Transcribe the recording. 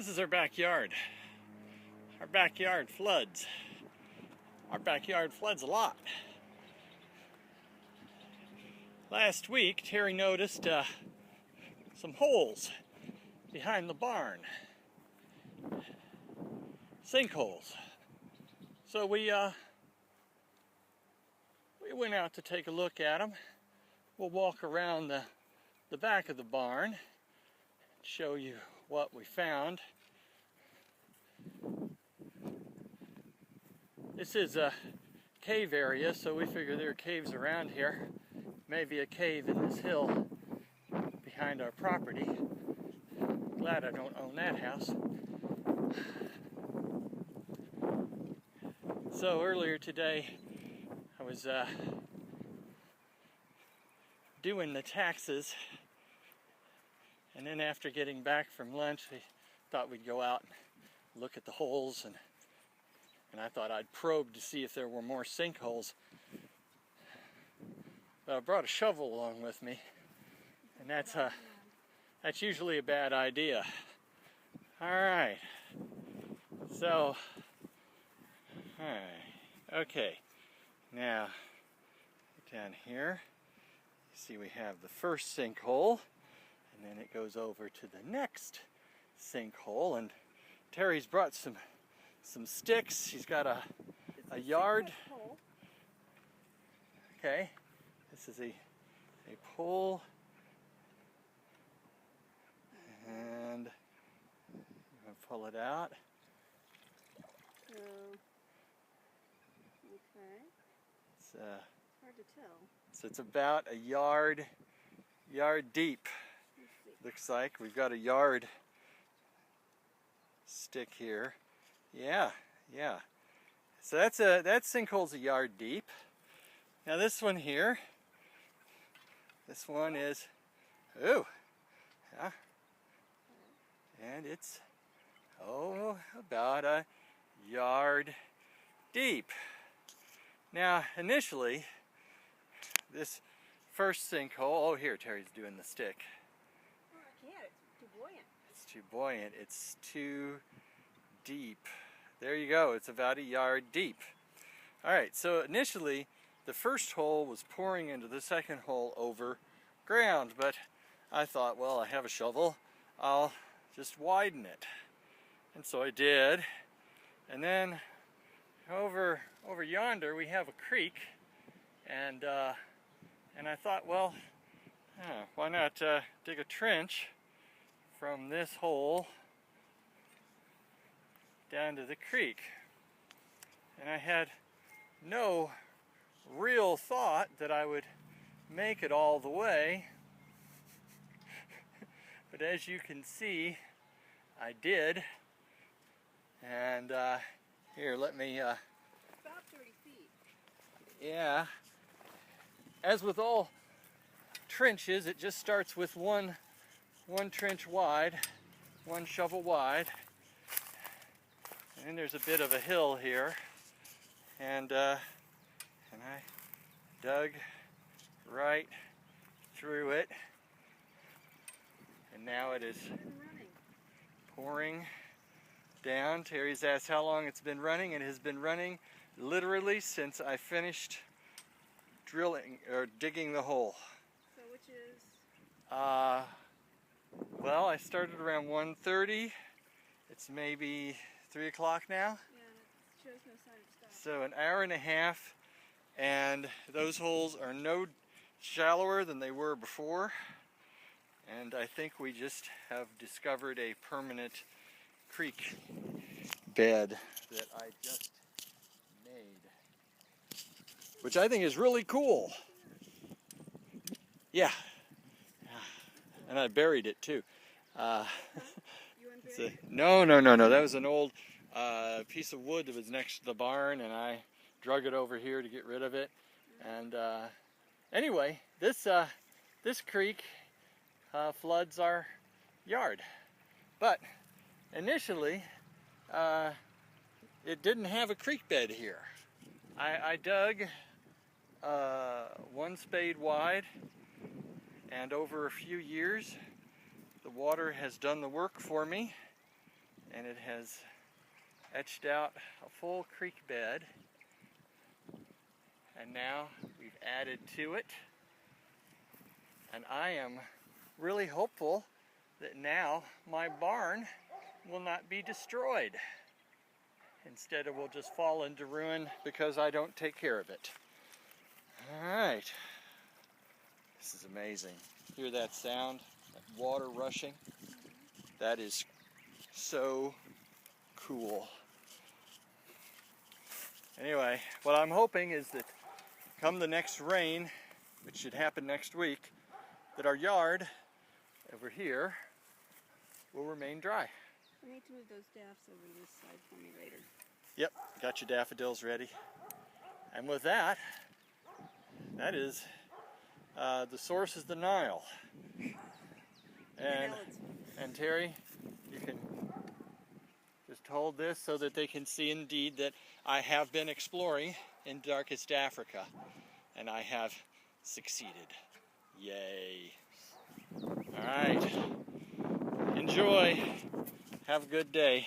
This is our backyard. Our backyard floods. Our backyard floods a lot. Last week, Terry noticed some holes behind the barn. Sinkholes. So we went out to take a look at them. We'll walk around the back of the barn and show you what we found. This is a cave area, so we figure there are caves around here. Maybe a cave in this hill behind our property. Glad I don't own that house. So earlier today, I was doing the taxes, and then after getting back from lunch, we thought we'd go out and look at the holes, and I thought I'd probe to see if there were more sinkholes. But I brought a shovel along with me, and that's usually a bad idea. All right, so, all right, okay, now down here, you see we have the first sinkhole, and then it goes over to the next sinkhole, and Terry's brought some sticks. He's got a yard. Okay, this is a pole, and I'm going to pull it out. Okay. It's hard to tell. So it's about a yard deep. Looks like we've got a yard stick here. Yeah. So that sinkhole's a yard deep. Now this one here, this one is, oh, yeah, and it's about a yard deep. Now initially, this first sinkhole, oh here, Terry's doing the stick. Oh, I can't, it's too buoyant. It's too buoyant, it's too deep. There you go, it's about a yard deep. Alright, so initially the first hole was pouring into the second hole over ground, but I thought, well, I have a shovel, I'll just widen it. And so I did. And then over yonder we have a creek, and I thought, well, why not dig a trench from this hole down to the creek. And I had no real thought that I would make it all the way, but as you can see, I did. And here, let me about 30 feet. Yeah, as with all trenches, it just starts with one trench wide, one shovel wide. And then there's a bit of a hill here, and I dug right through it, and now it is pouring down. Terry's asked how long it's been running, and it has been running literally since I finished drilling or digging the hole. So which is? Well, I started around 1:30. It's maybe 3 o'clock now. Yeah, and it shows no sign of stopping. So an hour and a half, and those holes are no shallower than they were before. And I think we just have discovered a permanent creek bed that I just made, which I think is really cool. Yeah. And I buried it too. You unburied it? No. That was an old piece of wood that was next to the barn, and I drug it over here to get rid of it. And anyway, this creek floods our yard. But initially, it didn't have a creek bed here. I dug 1 spade wide, and over a few years, the water has done the work for me, and it has etched out a full creek bed. And now we've added to it. And I am really hopeful that now my barn will not be destroyed. Instead it will just fall into ruin because I don't take care of it. Alright. This is amazing. Hear that sound? That water rushing? That is so cool. Anyway, what I'm hoping is that come the next rain, which should happen next week, that our yard over here will remain dry. I need to move those daffs over to this side for me later. Yep, got your daffodils ready. And with that, that is, the source is the Nile. And Terri, you can just hold this so that they can see indeed that I have been exploring in darkest Africa, and I have succeeded. Yay. All right. Enjoy. Have a good day.